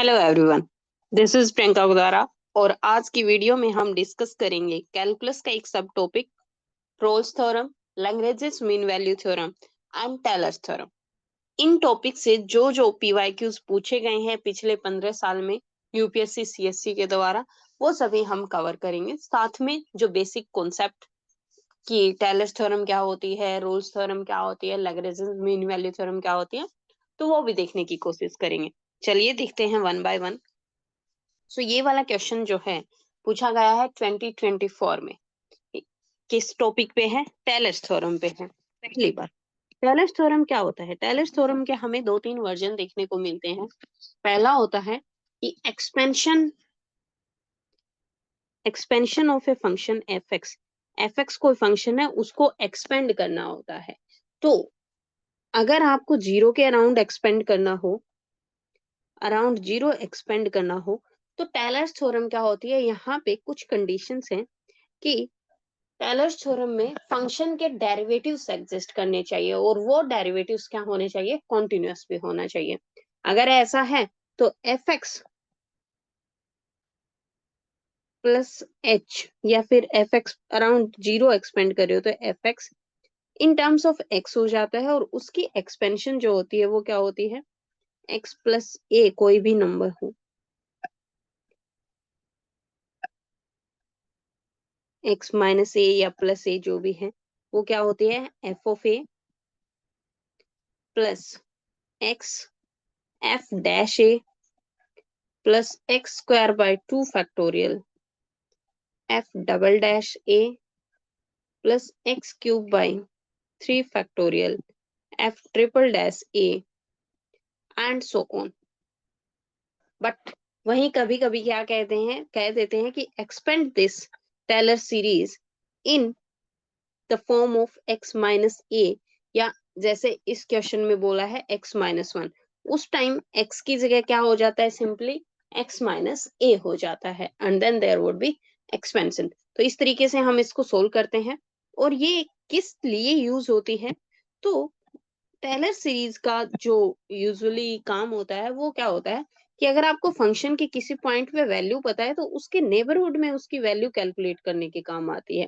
Hello everyone, this is Priyanka Gudara. और आज की वीडियो में हम डिस्कस करेंगे कैलकुलस का एक subtopic, Rolle's theorem, Lagrange's mean value theorem and Taylor's theorem. इन टॉपिक से जो पीवाईक्यूज पूछे गए हैं पिछले 15 साल में यूपीएससी सीएससी के द्वारा, वो सभी हम कवर करेंगे। साथ में जो बेसिक कॉन्सेप्ट कि टेलर्स थ्योरम क्या होती है, रोल्स थ्योरम क्या होती है, लैग्रेंजेस मीन वैल्यू थ्योरम क्या होती है, तो वो भी देखने की कोशिश करेंगे। चलिए देखते हैं वन बाय वन। सो ये वाला क्वेश्चन जो है पूछा गया है 2024 में। किस टॉपिक पे है? टेलर्स थ्योरम पे है। पहली बार टेलर्स थ्योरम क्या होता है? टेलर्स थ्योरम के हमें दो तीन वर्जन देखने को मिलते हैं। पहला होता है कि expansion of a function F x कोई फंक्शन है, उसको एक्सपेंड करना होता है। तो अगर आपको जीरो के अराउंड जीरो एक्सपेंड करना हो, तो टेलर्स थ्योरम क्या होती है? यहाँ पे कुछ कंडीशंस हैं कि टेलर्स थ्योरम में फंक्शन के डेरिवेटिव्स एग्जिस्ट करने चाहिए, और वो डेरिवेटिव्स क्या होने चाहिए? कॉन्टिन्यूअस भी होना चाहिए। अगर ऐसा है तो एफ एक्स प्लस एच, या फिर F x around zero expand कर रहे हो तो F x in terms of x हो जाता है, और उसकी एक्सपेंशन जो होती है वो क्या होती है? एक्स प्लस ए, कोई भी नंबर हो, एक्स माइनस ए या प्लस ए जो भी है, वो क्या होती है? F of a plus x f dash a plus x square by 2 factorial f double dash a plus x cube by 3 factorial f triple dash a and so on. But वहीं कभी कभी क्या कह देते हैं कि expand this Taylor series in the form of x minus a, या जैसे इस क्वेश्चन में बोला है एक्स माइनस वन, उस टाइम एक्स की जगह क्या हो जाता है? सिंपली एक्स माइनस ए हो जाता है, and then there would be expansion. तो इस तरीके से हम इसको सोल्व करते हैं। और ये किस लिए यूज होती है? तो टेलर सीरीज का जो यूजुअली काम होता है वो क्या होता है कि अगर आपको फंक्शन के किसी पॉइंट पे वैल्यू पता है, तो उसके नेबरहुड में उसकी वैल्यू कैलकुलेट करने के काम आती है।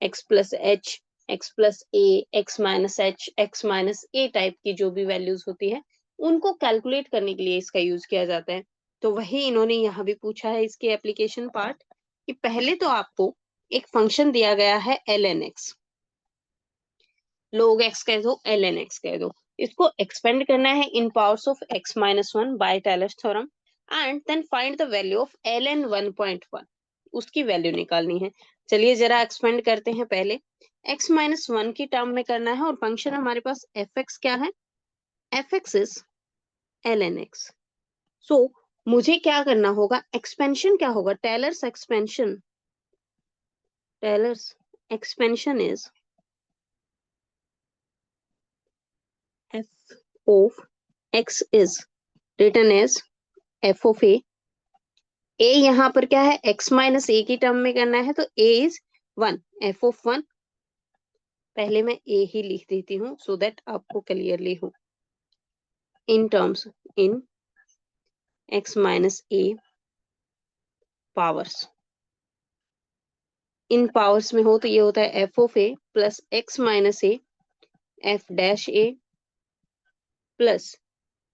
X plus h, x plus a, x minus h, x minus a type की जो भी वैल्यूज होती है, उनको कैलकुलेट करने के लिए इसका यूज किया जाता है। तो वही इन्होंने यहाँ भी पूछा है इसके एप्लीकेशन पार्ट, कि पहले तो आपको एक फंक्शन दिया गया है l n x, log x कह दो, ln x कह दो। इसको एक्सपेंड करना है in powers of x minus one by Taylor's theorem, and then find the value of ln 1.1, उसकी वैल्यू निकालनी है। चलिए जरा एक्सपेंड करते हैं। पहले x माइनस वन की टर्म में करना है, और फंक्शन हमारे पास एफ एक्स क्या है? F x is ln x। So मुझे क्या करना होगा? एक्सपेंशन क्या होगा? Taylor's expansion is f of x is written as f of a। यहाँ पर क्या है? x माइनस ए की टर्म में करना है, तो a is one, f of one. पहले मैं a ही लिख देती हूँ सो दैट आपको क्लियरली हो। In x minus a powers, इन पावर्स में हो तो ये होता है f of a plus x minus a f dash a plus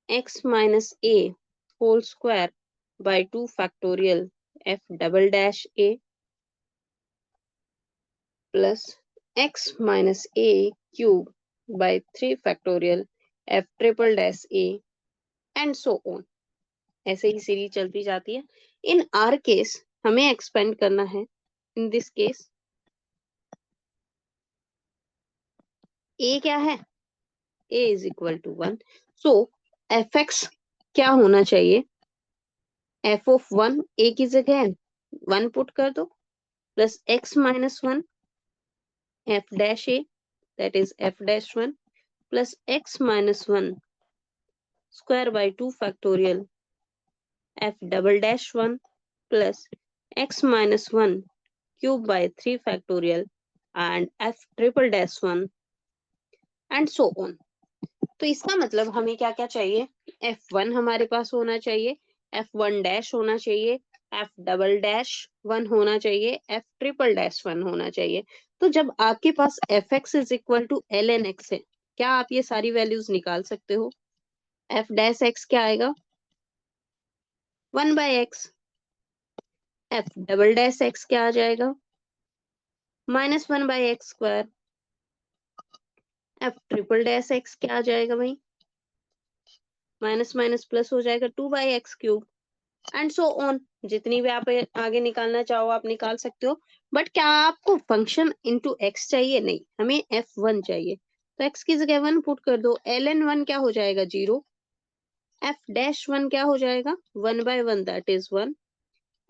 x minus a whole square by 2 factorial f double dash a plus x minus a cube by 3 factorial f triple dash a and so on. ऐसे ही series चलती जाती है। In our case हमें expand करना है। In this case a क्या है? a is equal to one. So f x क्या होना चाहिए? एफ ऑफ वन, a की जगह वन पुट कर दो, plus x minus one f dash a, that is f dash one, plus x minus one square by 2 factorial f double dash one plus x minus one cube by 3 factorial and f triple dash one and so on. तो इसका मतलब हमें क्या क्या चाहिए? f1 हमारे पास होना चाहिए, F1 डैश होना चाहिए, F डबल डैश 1 होना चाहिए, F ट्रिपल डैश 1 होना चाहिए। तो जब आपके पास Fx is equal to ln x है, क्या आप ये सारी वैल्यूज निकाल सकते हो? F डैश x क्या आएगा? 1/x। F double dash x क्या आ जाएगा? -1/x²। F triple dash x क्या आ जाएगा भाई? माइनस माइनस प्लस हो जाएगा 2/x³। एंड सो ऑन, जितनी भी आप आगे निकालना चाहो आप निकाल सकते हो। बट क्या आपको फंक्शन इंटू एक्स चाहिए? नहीं, हमें F1 चाहिए। तो x की जगह 1 पुट कर दो। ln1 क्या हो जाएगा? 0। F डैश 1 क्या हो जाएगा? 1/1 that is 1।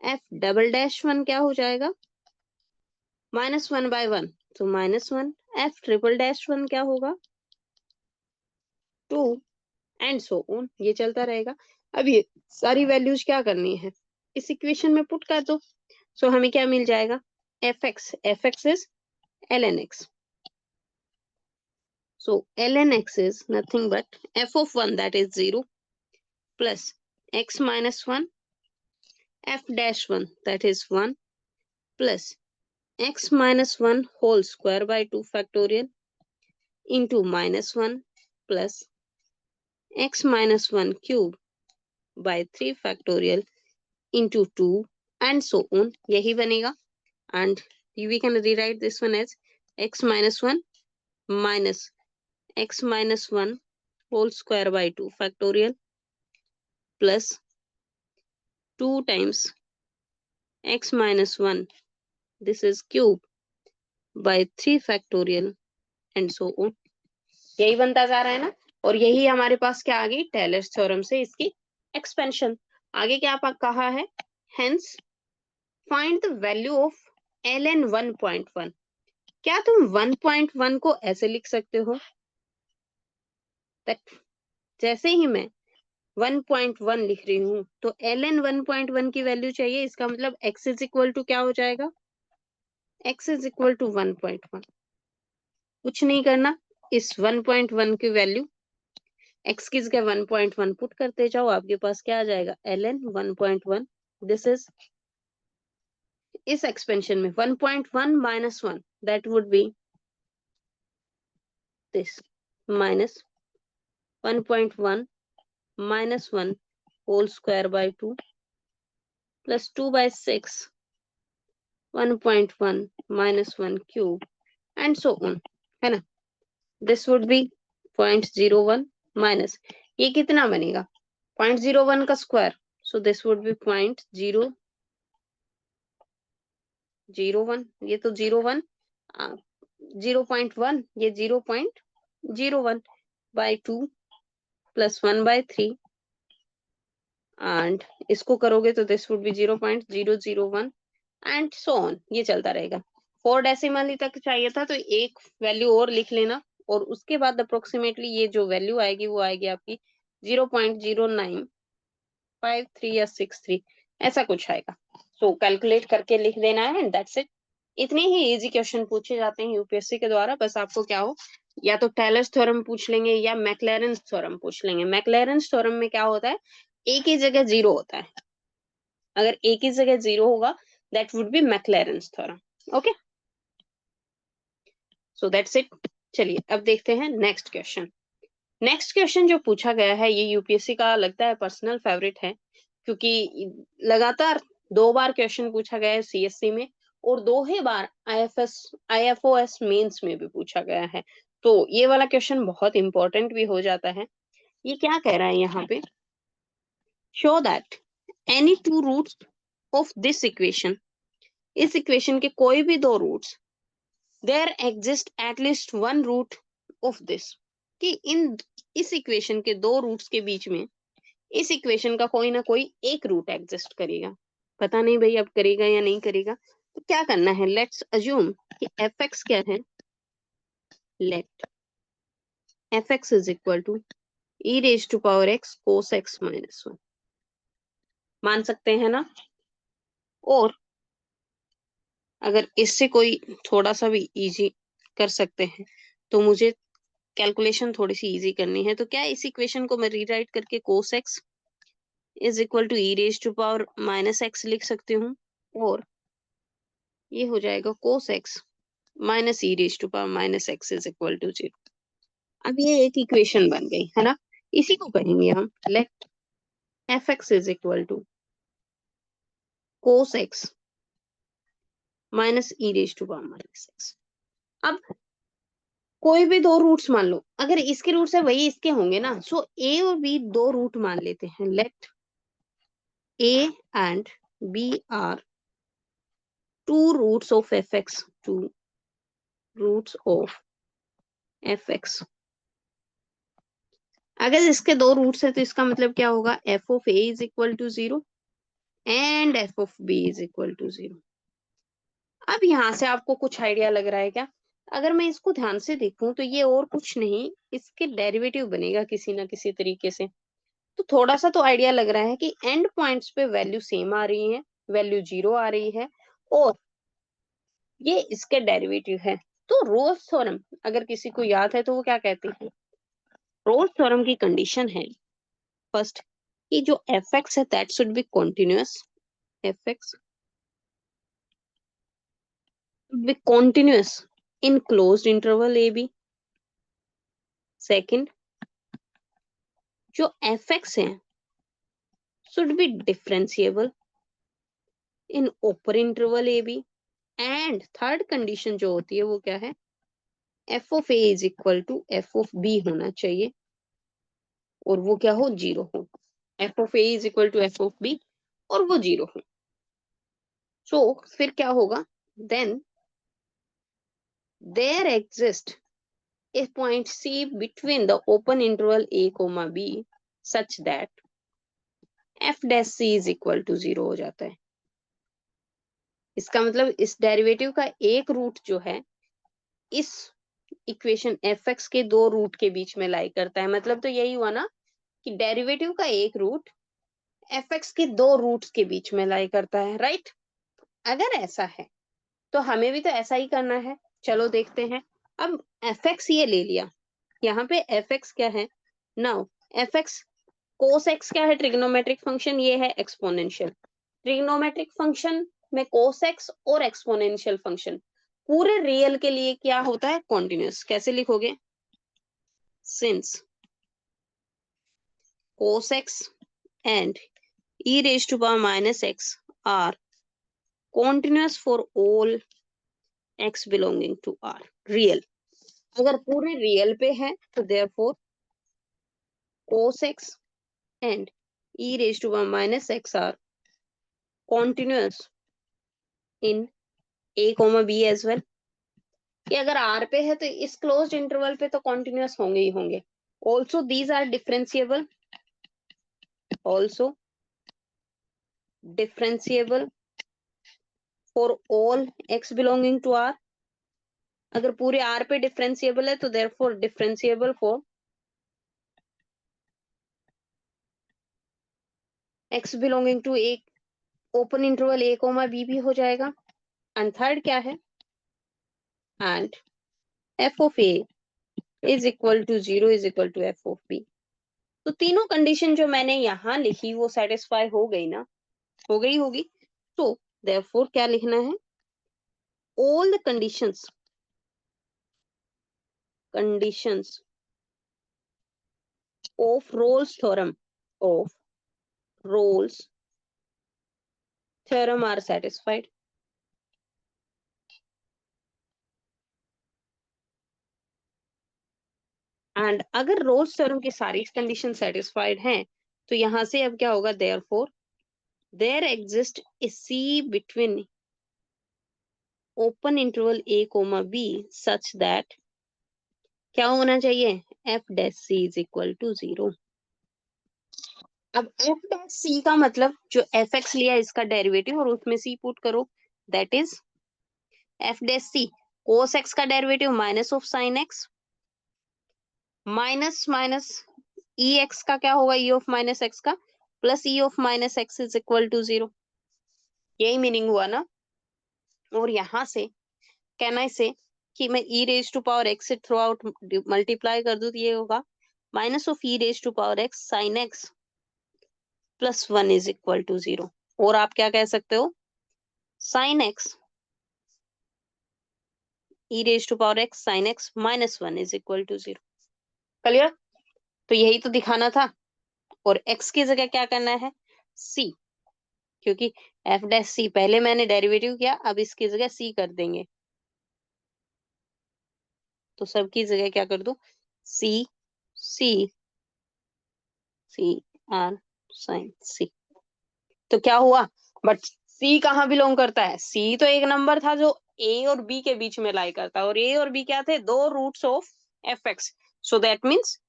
F double dash 1 क्या हो जाएगा? -1/1 तो -1। F ट्रिपल डैश 1 क्या होगा? 2। एंड सो ऑन, ये चलता रहेगा। अब ये सारी वैल्यूज क्या करनी है? इस इक्वेशन में पुट कर दो। सो हमें क्या मिल जाएगा? fx is ln x. So ln x is nothing but f of 1 that is 0 plus x minus 1 f dash 1 that is 1 plus x minus 1 whole square by 2 factorial into -1 plus x minus 1 cube by 3 factorial into 2 and so on. यही बनेगा। And we can rewrite this one as x minus 1 minus x minus 1 whole square by 2 factorial plus 2 times x minus 1, this is cube by 3 factorial and so on. यही बनता जा रहा है ना। और यही हमारे पास क्या आ गई? टेलर्स थ्योरम से इसकी एक्सपेंशन। आगे क्या कहा है? Hence find the value of ln 1.1। क्या तुम 1.1 को ऐसे लिख सकते हो? that जैसे ही मैं 1.1 लिख रही हूँ तो ln 1.1 की वैल्यू चाहिए। इसका मतलब x इज इक्वल टू क्या हो जाएगा? x is equal to 1.1। कुछ नहीं करना, इस 1.1 की वैल्यू x की जगह 1.1 पुट करते जाओ, आपके पास क्या आ जाएगा? ln 1.1। दिस इज इस एक्सपेंशन में 1.1 minus 1 that would B this minus 1.1 minus 1 whole square by 2 plus 2/6 1.1 minus 1 cube and so on, है ना। this would be 0.01 minus ये कितना बनेगा? 0.01 का square, so this would be 0.001। ये तो 0.1 0.1, ये 0.01 by 2 plus 1/3 एंड इसको करोगे तो this would B 0.001 and so on, ये चलता रहेगा। 4 डेसिमल तक चाहिए था तो एक वैल्यू और लिख लेना, और उसके बाद अप्रोक्सीमेटली ये जो वैल्यू आएगी वो आएगी आपकी 0.0953 या 63, ऐसा कुछ आएगा। सो कैलकुलेट करके लिख देना है एंड दैट्स इट। इतने ही इजी क्वेश्चन पूछे जाते हैं यूपीएससी के द्वारा। बस आपको क्या हो, या तो टेलर्स थ्योरम पूछ लेंगे या मैक्लैरेंस थ्योरम पूछ लेंगे। मैक्लैरेंस थ्योरम में क्या होता है? एक ही जगह 0 होता है। अगर एक ही जगह 0 होगा that would be Maclaurin's theorem. Okay, so that's it. चलिए अब देखते हैं नेक्स्ट क्वेश्चन। नेक्स्ट क्वेश्चन जो पूछा गया है ये यूपीएससी का लगता है पर्सनल फेवरेट है, क्योंकि लगातार 2 बार क्वेश्चन पूछा गया है सीएससी में और 2 ही बार आईएफओएस मेंस में भी पूछा गया है। तो ये वाला क्वेश्चन बहुत इंपॉर्टेंट भी हो जाता है। ये क्या कह रहा है यहाँ पे? Show that any 2 roots of this equation, इस इक्वेशन के कोई भी 2 roots, there exist at least 1 root of this, कि इस इक्वेशन के 2 रूट्स के बीच में इस इक्वेशन का कोई ना कोई एक रूट एग्जिस्ट करेगा। पता नहीं भाई अब करेगा या नहीं करेगा। तो क्या करना है? लेट्स अज्यूम कि fx क्या है? Let fx is equal to e raise to power x cos x minus 1, मान सकते हैं ना। और अगर इससे कोई थोड़ा सा भी इजी कर सकते हैं तो मुझे कैलकुलेशन थोड़ी सी इजी करनी है। तो क्या इस इक्वेशन को मैं रीराइट करके cos x is equal to e raise to power minus x लिख सकती हूँ, और ये हो जाएगा cos x minus e raise to power minus x is equal to 0। अब ये एक इक्वेशन बन गई है ना। इसी को करेंगे हम, let f x is equal to cos x minus e raise to power minus x. अब कोई भी दो रूट्स मान लो, अगर इसके रूट्स है वही इसके होंगे ना, सो ए और बी दो रूट मान लेते हैं। Let a and b are two roots of f x, two roots of f x. अगर इसके दो रूट्स है तो इसका मतलब क्या होगा, f of a is equal to 0 and f of b is equal to 0। अब यहाँ से आपको कुछ आइडिया लग रहा है क्या? अगर मैं इसको ध्यान से देखूं तो ये और कुछ नहीं, इसके डेरिवेटिव बनेगा किसी ना किसी तरीके से। तो थोड़ा सा तो आइडिया लग रहा है कि एंड पॉइंट्स पे वैल्यू सेम आ रही है, वैल्यू 0 आ रही है, और ये इसके डेरिवेटिव है। तो रोल्स थ्योरम अगर किसी को याद है तो वो क्या कहते हैं, रोल्स थ्योरम की कंडीशन है फर्स्ट कि जो एफ एक्स है that should be continuous, f x be continuous in closed interval a b. Second, जो एफ एक्स है should be differentiable in open interval a b. And third condition जो होती है वो क्या है, f of a is equal to f of b होना चाहिए, और वो क्या हो, 0 हो। F of a is equal to f of b और वो 0 हो। सो फिर क्या होगा, then there exist a point C between the open interval a comma b such that f dash c is equal to 0 हो जाता है। इसका मतलब इस डेरिवेटिव का एक रूट जो है इस इक्वेशन एफ एक्स के दो रूट के बीच में लाई करता है। मतलब तो यही हुआ ना कि डेरिवेटिव का एक रूट एफ एक्स के दो रूट्स के बीच में लाई करता है, राइट। अगर ऐसा है तो हमें भी तो ऐसा ही करना है। चलो देखते हैं। अब एफ एक्स ये ले लिया, यहाँ पे एफ एक्स क्या है, now F x cos x क्या है, ट्रिग्नोमेट्रिक फंक्शन, ये है एक्सपोनेंशियल। ट्रिग्नोमेट्रिक फंक्शन में कोस एक्स और एक्सपोनेंशियल फंक्शन पूरे रियल के लिए क्या होता है, कॉन्टिन्यूअस। कैसे लिखोगे, since cos x and e raised to power minus x are continuous for all x belonging to R, real. अगर पूरे रियल पे है तो therefore cos x and e raised to power minus x are continuous in a comma b as well। कि अगर R पे है तो इस क्लोज्ड इंटरवल पे तो कॉन्टिन्यूअस होंगे ही होंगे। Also these are differentiable, also differentiable for all x belonging to R। अगर पूरे R पे डिफरेंशिएबल है तो therefore differentiable for x belonging to a open interval a comma b भी हो जाएगा। एंड थर्ड क्या है, and f of a is equal to 0 is equal to f of b। तो तीनों कंडीशन जो मैंने यहाँ लिखी वो सेटिस्फाई हो गई ना, हो गई होगी। तो देयरफॉर क्या लिखना है, all the conditions of Rolle's theorem are satisfied। And अगर रोल्स थ्योरम की सारी कंडीशन सेटिस्फाइड हैं तो यहां से अब क्या होगा, therefore there exist a c between open interval a comma b such that क्या होना चाहिए, f dash c is equal to 0। अब एफ डैश सी का मतलब जो एफ एक्स लिया इसका डेरिवेटिव और उसमें सी पुट करो, that is f dash c cos x का derivative minus of sine x minus minus e x का क्या होगा, ई ऑफ माइनस एक्स का plus e of minus x is equal to 0। यही meaning हुआ ना। और यहां से कहना इसे कि मैं e raise to power x से थ्रू आउट मल्टीप्लाई कर दूं तो ये होगा minus of e raise to power x sine x plus 1 is equal to 0। और आप क्या कह सकते हो, sine x e raise to power x sine x minus 1 is equal to 0। Clear? तो यही तो दिखाना था। और x की जगह क्या करना है, c, क्योंकि f डैश c पहले मैंने डेरिवेटिव किया, अब इसकी जगह c कर देंगे। तो सबकी जगह क्या कर दो, c c c r sine c। तो क्या हुआ, बट c कहाँ बिलोंग करता है, c तो एक नंबर था जो a और b के बीच में लाई करता है, और a और b क्या थे, दो roots of f x. So that means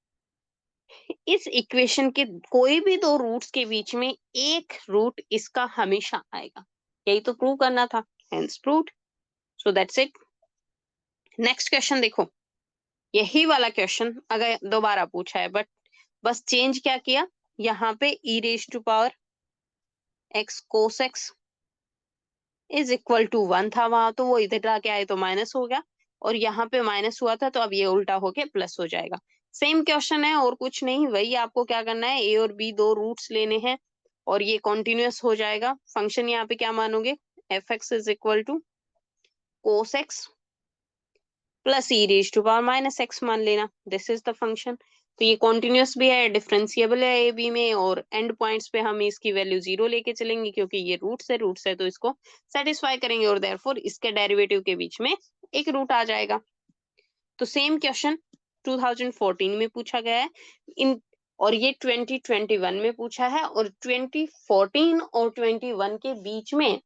इस इक्वेशन के कोई भी दो रूट्स के बीच में एक रूट इसका हमेशा आएगा। यही तो प्रूव करना था, hence proved. So that's it. Next question देखो, यही वाला क्वेश्चन अगर दोबारा पूछा है, बट बस चेंज क्या किया, यहाँ पे e raise to power x cos x is equal to 1 था वहां, तो वो इधर आके आए तो माइनस हो गया, और यहाँ पे माइनस हुआ था तो अब ये उल्टा होके प्लस हो जाएगा। सेम क्वेश्चन है और कुछ नहीं, वही आपको क्या करना है, ए और बी दो रूट्स लेने हैं और ये कॉन्टिन्यूअस हो जाएगा। फंक्शन यहाँ पे क्या मानोगे, f x is equal to cos x plus e raise to power minus x मान लेना, दिस इज द फंक्शन। तो ये कॉन्टिन्यूअस भी है, डिफरेंशिएबल है ए बी में, और एंड पॉइंट्स पे हम इसकी वैल्यू 0 लेके चलेंगे क्योंकि ये रूट्स है तो इसको सेटिस्फाई करेंगे, और देयरफॉर इसके डेरिवेटिव के बीच में एक रूट आ जाएगा। तो सेम क्वेश्चन 2014 में पूछा गया है इन, और ये 2021 में पूछा है, और 2014 और 21 के बीच में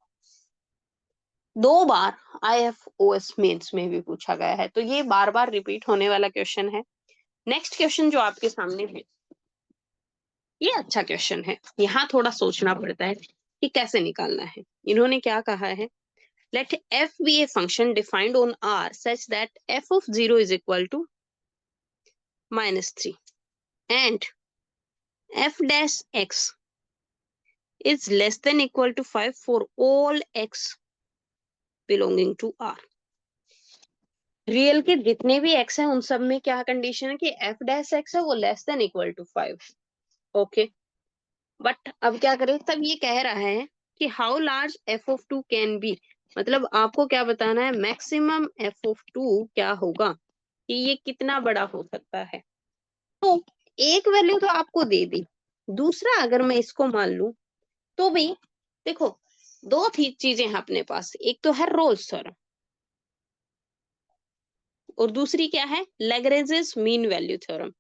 दो बार IFOS मेंस में भी पूछा गया है, तो ये बार बार रिपीट होने वाला क्वेश्चन है। नेक्स्ट क्वेश्चन जो आपके सामने है, ये अच्छा क्वेश्चन है, यहाँ थोड़ा सोचना पड़ता है कि कैसे निकालना है। इन्होंने क्या कहा है, late f be a function defined on R such that f of 0 is equal to -3 and f dash x is less than equal to 5 for all x belonging to R। Real के जितने भी x हैं उन सब में क्या condition है कि f dash x है वो less than equal to 5। Okay, but अब क्या करें, तब ये कह रहा है कि how large f of 2 can be, मतलब आपको क्या बताना है, मैक्सिमम f of 2 क्या होगा, कि ये कितना बड़ा हो सकता है। तो एक वैल्यू तो आपको दे दी, दूसरा अगर मैं इसको मान लूं तो भी देखो, दो थी चीजें हैं अपने पास, एक तो है रोल्स थ्योरम और दूसरी क्या है, Lagrange's mean value theorem.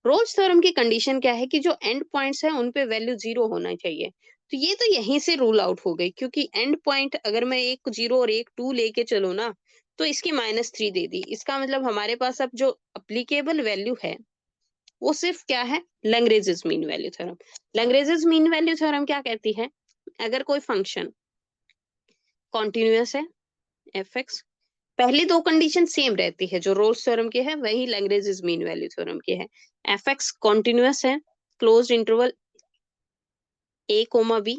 Roles theorem की कंडीशन क्या है कि जो एंड पॉइंट्स है उन पे वैल्यू 0 होना चाहिए, तो ये तो यहीं से रूल आउट हो गई, क्योंकि एंड पॉइंट अगर मैं एक 0 और एक 2 लेके चलो ना, तो इसकी -3 दे दी, इसका मतलब हमारे पास अब जो अप्लीकेबल वैल्यू है वो सिर्फ क्या है, Lagrange's mean value theorem. Lagrange's mean value theorem क्या कहती है, अगर कोई फंक्शन कॉन्टिन्यूअस है एफ एक्स, पहली दो कंडीशन सेम रहती है, जो रोल्स थ्योरम की है वही लैग्रेंजेस मीन वैल्यू थ्योरम की है। एफ एक्स कॉन्टिन्यूअस है, closed interval a comma b.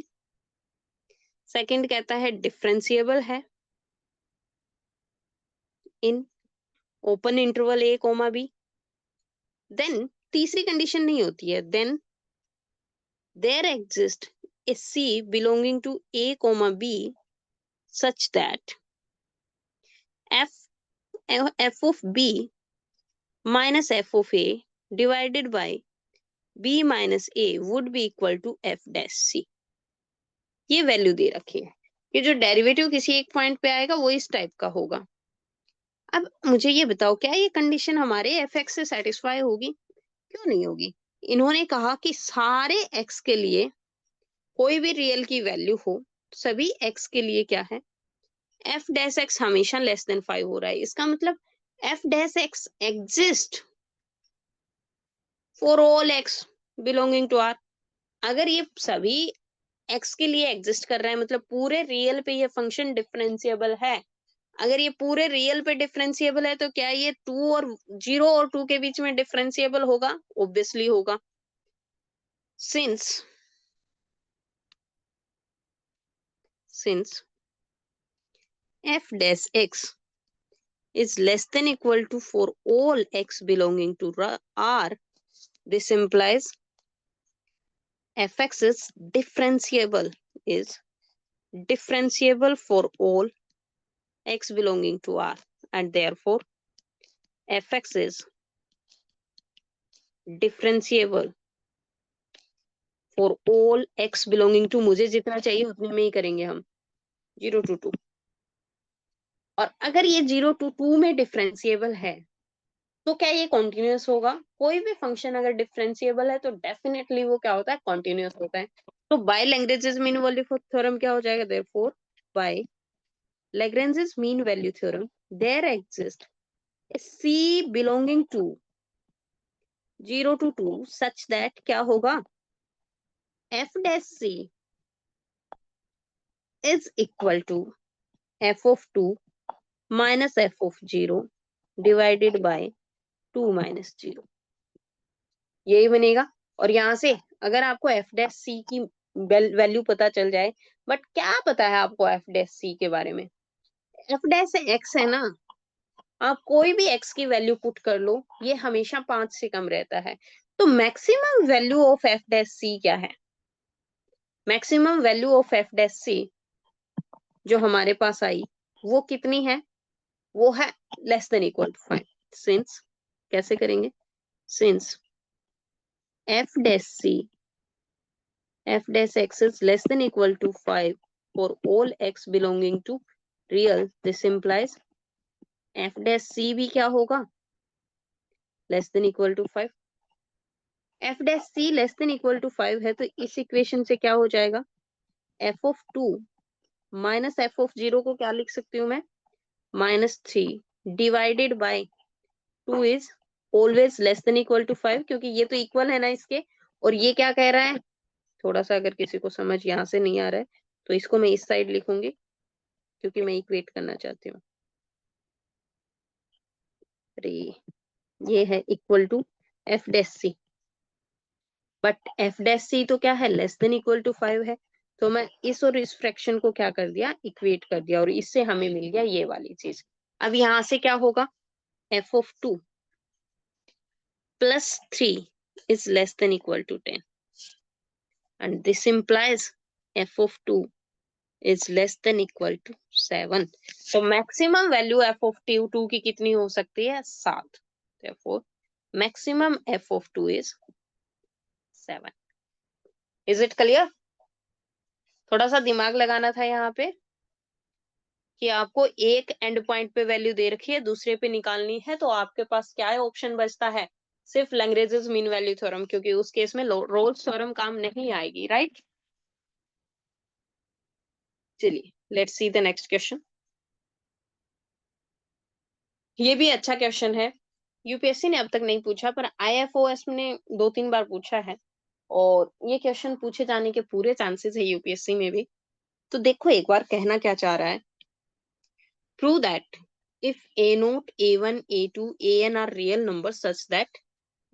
Second कहता है डिफरेंशिएबल है in open interval a comma b. Then तीसरी कंडीशन नहीं होती है, then there exist a c belonging to a comma b such that f f of b minus f of a divided by b minus a would be equal to f dash c. ये value दे रखी है कि जो derivative किसी एक point पे आएगा वो इस टाइप का होगा। अब मुझे ये बताओ, क्या ये कंडीशन हमारे एफ एक्स से सेटिस्फाई होगी, क्यों नहीं होगी। इन्होंने कहा कि सारे एक्स के लिए कोई भी रियल की वैल्यू हो, सभी एक्स के लिए क्या है, एफ डैश एक्स हमेशा लेस देन 5 हो रहा है, इसका मतलब f dash x exist for all x belonging to R. अगर ये सभी एक्स के लिए एग्जिस्ट कर रहा है, मतलब पूरे रियल पे ये फंक्शन डिफरेंशिएबल है। अगर ये पूरे रियल पे डिफरेंशिएबल है तो क्या ये 2 और 0 और 2 के बीच में डिफरेंशिएबल होगा, ऑब्वियसली होगा। Since f dash x is less than equal to for all x belonging to R, this implies fx is differentiable for all x belonging to R, and therefore fx is differentiable for all x belonging to, मुझे जितना चाहिए उतने में ही करेंगे हम, 0 to 2। और अगर ये 0 to 2 में डिफरेंशिएबल है तो क्या ये कॉन्टिन्यूअस होगा? कोई भी फंक्शन अगर डिफरेंशिएबल है तो डेफिनेटली वो क्या होता है? कॉन्टिन्यूअस होता है। तो by Lagrange's mean value theorem क्या हो जाएगा? Therefore by Lagrange's mean value theorem there exist a c belonging to 0 to 2 such that क्या होगा? f dash c is equal to f of 2 minus f of 0 divided by 2 minus 0, यही बनेगा। और यहां से अगर आपको f डैश c की वैल्यू पता चल जाए, बट क्या पता है आपको f डैश c के बारे में? f डैश x है ना, आप कोई भी x की वैल्यू पुट कर लो, ये हमेशा 5 से कम रहता है। तो maximum value of f dash c क्या है? Maximum value of f dash c जो हमारे पास आई वो कितनी है? वो है less than equal to 5। Since कैसे करेंगे? Since f dash c f dash x is less than equal to 5 for all x belonging to real, this implies f dash c भी क्या होगा? less than equal to 5। f dash c less than equal to 5 है तो इस equation से क्या हो जाएगा? f of 2 minus f of 0 को क्या लिख सकती हूँ मैं? -3 divided by 2 is always less than equal to 5, क्योंकि ये तो इक्वल है ना इसके। और ये क्या कह रहा है? थोड़ा सा अगर किसी को समझ यहाँ से नहीं आ रहा है तो इसको मैं इस साइड लिखूंगी, क्योंकि मैं इक्वेट करना चाहती हूँ। ये है equal to f dash c, but f dash c तो क्या है? लेस देन इक्वल टू 5 है। तो मैं इस और इस फ्रैक्शन को क्या कर दिया? इक्वेट कर दिया, और इससे हमें मिल गया ये वाली चीज। अब यहां से क्या होगा? F of 2 plus 3 is less than equal to 10, and this implies f of 2 is less than equal to 7। तो मैक्सिमम वैल्यू f of 2 की कितनी हो सकती है? 7। therefore maximum f of 2 is 7। Is it clear? थोड़ा सा दिमाग लगाना था यहाँ पे कि आपको एक एंड पॉइंट पे वैल्यू दे रखी है, दूसरे पे निकालनी है, तो आपके पास क्या है? ऑप्शन बचता है सिर्फ लैग्रेंजेस मीन वैल्यू थ्योरम, क्योंकि उस केस में रोल्स थ्योरम काम नहीं आएगी, राइट? चलिए let's see the next question. ये भी अच्छा क्वेश्चन है, यूपीएससी ने अब तक नहीं पूछा पर आईएफओएस ने 2-3 बार पूछा है, और ये क्वेश्चन पूछे जाने के पूरे चांसेस है यूपीएससी में भी। तो देखो एक बार कहना क्या चाह रहा है। Prove that if a0, a1, a2, an are real numbers such that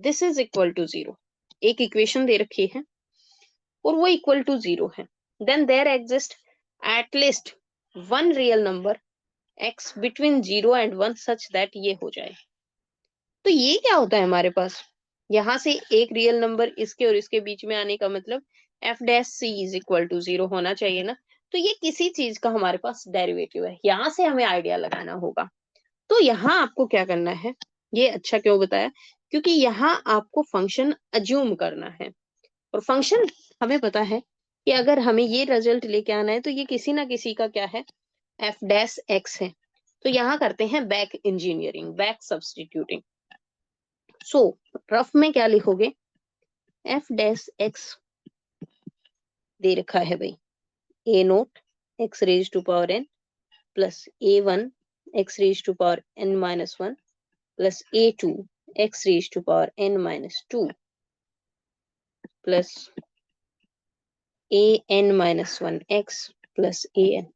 this is equal to 0। एक इक्वेशन दे रखी है और वो इक्वल टू 0 है, then there exists at least one real number x between 0 and 1 such that ये हो जाए। तो ये क्या होता है हमारे पास? यहाँ से एक रियल नंबर इसके और इसके बीच में आने का मतलब f dash c is equal to 0 होना चाहिए ना। तो ये किसी चीज का हमारे पास डेरिवेटिव है, यहाँ से हमें आइडिया लगाना होगा। तो यहाँ आपको क्या करना है? ये अच्छा क्यों बताया? क्योंकि यहाँ आपको फंक्शन अज्यूम करना है, और फंक्शन हमें पता है कि अगर हमें ये रिजल्ट लेके आना है तो ये किसी ना किसी का क्या है? f डैश x है। तो यहाँ करते हैं बैक इंजीनियरिंग, बैक सब्सटीट्यूटिंग। सो रफ में क्या लिखोगे? f डैश x दे रखा है भाई, a0 x raise to power n plus a1 x raise to power n minus 1 plus a2 x raise to power n minus 2 plus an minus 1 x plus an।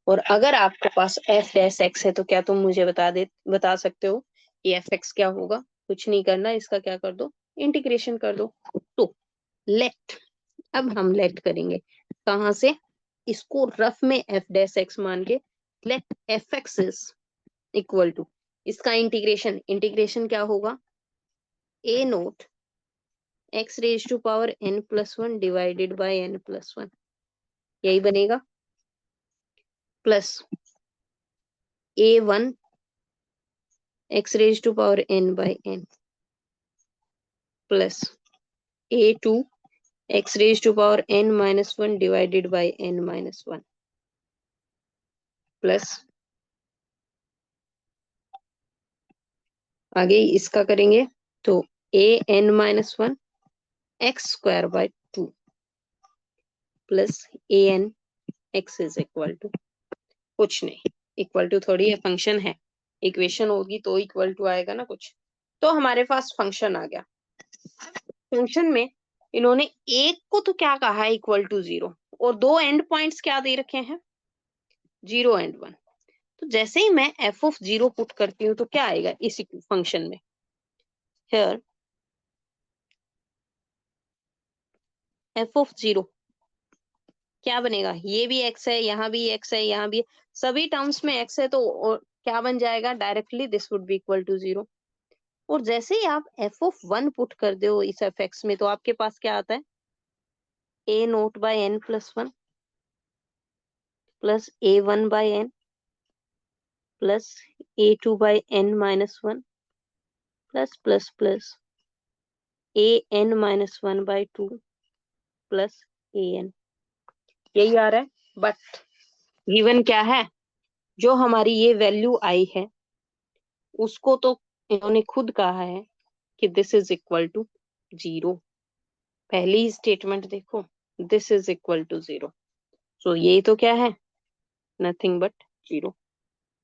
और अगर आपके पास f dash x है तो क्या तुम मुझे बता सकते हो कि f(x) क्या होगा? कुछ नहीं करना, इसका क्या कर दो? इंटीग्रेशन कर दो। तो लेट, अब हम लेट करेंगे कहां से? इसको रफ में f डैश x मान के let f(x) is equal to, इसका इंटीग्रेशन क्या होगा? a0 x raise to power n plus one divided by n plus one, यही बनेगा, plus a1 x raise to power n by n plus a2 x raise to power n minus one divided by n minus one plus आगे इसका करेंगे तो a n minus one x square by two plus a n x is equal to कुछ नहीं, equal to थोड़ी है, function है, equation होगी तो इक्वल टू आएगा ना कुछ। तो हमारे पास फंक्शन आ गया। फंक्शन में इन्होंने एक को तो क्या कहा है, इक्वल टू जीरो, और दो एंड पॉइंट्स क्या दे रखे हैं, जीरो एंड वन। तो जैसे ही मैं एफ ऑफ जीरो पुट करती हूँ तो क्या आएगा इस फंक्शन में, हियर एफ ऑफ जीरो क्या बनेगा, ये भी एक्स है, यहाँ भी एक्स है, यहाँ भी सभी टर्म्स में एक्स है, तो क्या बन जाएगा, directly this would be equal to zero. और जैसे ही आप एफ ऑफ वन पुट कर दो इस एफ एक्स में, तो आपके पास क्या आता है, a nought by n plus one plus a one by n plus a two by n minus one plus plus plus a n minus one by two plus a n, यही आ रहा है। बट गिवन क्या है, जो हमारी ये value आई है उसको तो इन्होंने खुद कहा है कि this is equal to zero. पहली ही स्टेटमेंट देखो, this is equal to zero, so ये तो क्या है, नथिंग बट जीरो।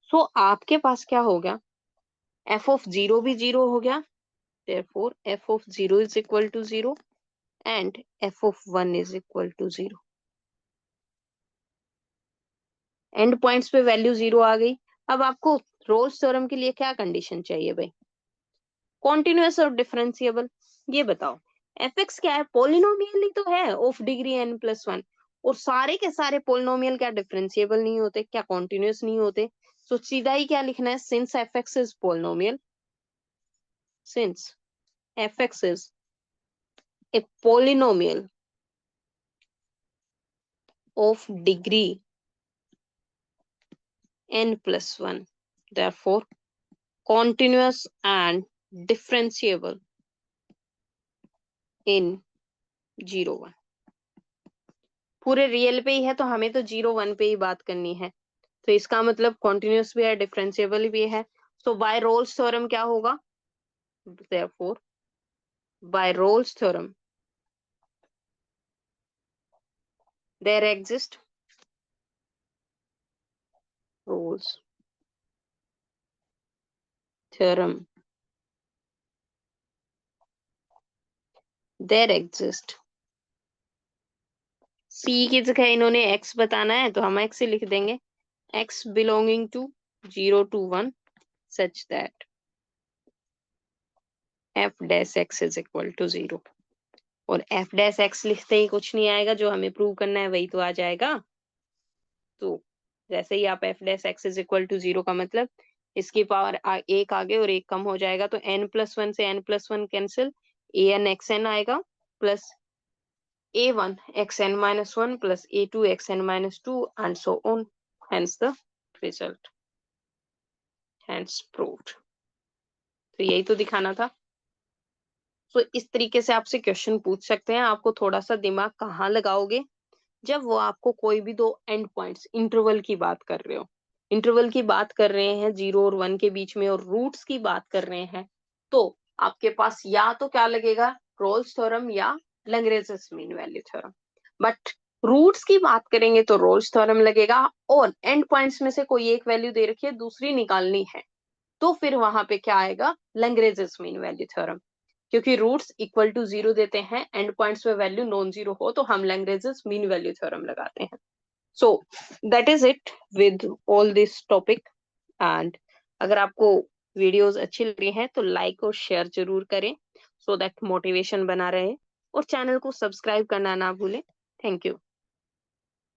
सो आपके पास क्या हो गया, एफ ऑफ जीरो भी जीरो हो गया, therefore f of zero is equal to zero and f of one is equal to zero. And points पे वैल्यू जीरो आ गई। अब आपको रोल्स थ्योरम के लिए क्या कंडीशन चाहिए भाई, कॉन्टिन्यूअस और डिफरेंशिएबल। ये बताओ, एफ एक्स क्या है, पोलिनोमियल ही तो है of degree n plus one, और सारे के सारे पोलिनोमियल क्या डिफरेंशिएबल नहीं होते, क्या कॉन्टिन्यूअस नहीं होते। तो सीधा ही क्या लिखना है, since F x is polynomial, since F x is a polynomial of degree n plus 1, therefore continuous and differentiable in 0 1। पूरे रियल पे ही है तो हमें तो 0 1 पे ही बात करनी है, तो इसका मतलब कॉन्टिन्यूस भी है, डिफरेंशिएबल भी है। सो बाय रोल्स थ्योरम क्या होगा, therefore by Rolle's theorem there exist Rolle's theorem there exist, C की जगह इन्होंने x बताना है तो हम x ही लिख देंगे, x belonging to 0 to 1 such that f dash x is equal to 0। और f dash x लिखते ही कुछ नहीं आएगा, जो हमें प्रूव करना है वही तो आ जाएगा। तो जैसे ही आप f dash x is equal to 0 का मतलब इसकी पावर एक आगे और एक कम हो जाएगा, तो n प्लस वन से n plus one cancel, a n x n आएगा plus a1 xn minus 1 plus a2 xn minus 2 and so on, hence the result, hence proved। तो यही तो दिखाना था। तो इस तरीके से आपसे क्वेश्चन पूछ सकते हैं, आपको थोड़ा सा दिमाग कहाँ लगाओगे, जब वो आपको कोई भी दो एंड पॉइंट्स इंटरवल की बात कर रहे हो, इंटरवल की बात कर रहे हैं 0 और 1 के बीच में, और रूट्स की बात कर रहे हैं, तो आपके पास या तो क्या लगेगा, रोल्स थ्योरम या Lagrange mean value theorem. But roots की बात करेंगे तो रोल्स थ्योरम लगेगा, और एंड पॉइंट्स में से कोई एक वैल्यू दे रखी है, दूसरी निकालनी है, तो फिर वहां पे क्या आएगा, लैग्रेंज मीन वैल्यू थ्योरम। क्योंकि रूट्स इक्वल टू जीरो देते हैं, एंड पॉइंट्स में वैल्यू नॉन जीरो हो तो हम लैग्रेंज मीन वैल्यू थ्योरम लगाते हैं। So that is it with all this topic. And अगर आपको वीडियोस अच्छी लग रही हैं तो लाइक और शेयर जरूर करें, सो दैट मोटिवेशन बना रहे, और चैनल को सब्सक्राइब करना ना भूलें। Thank you.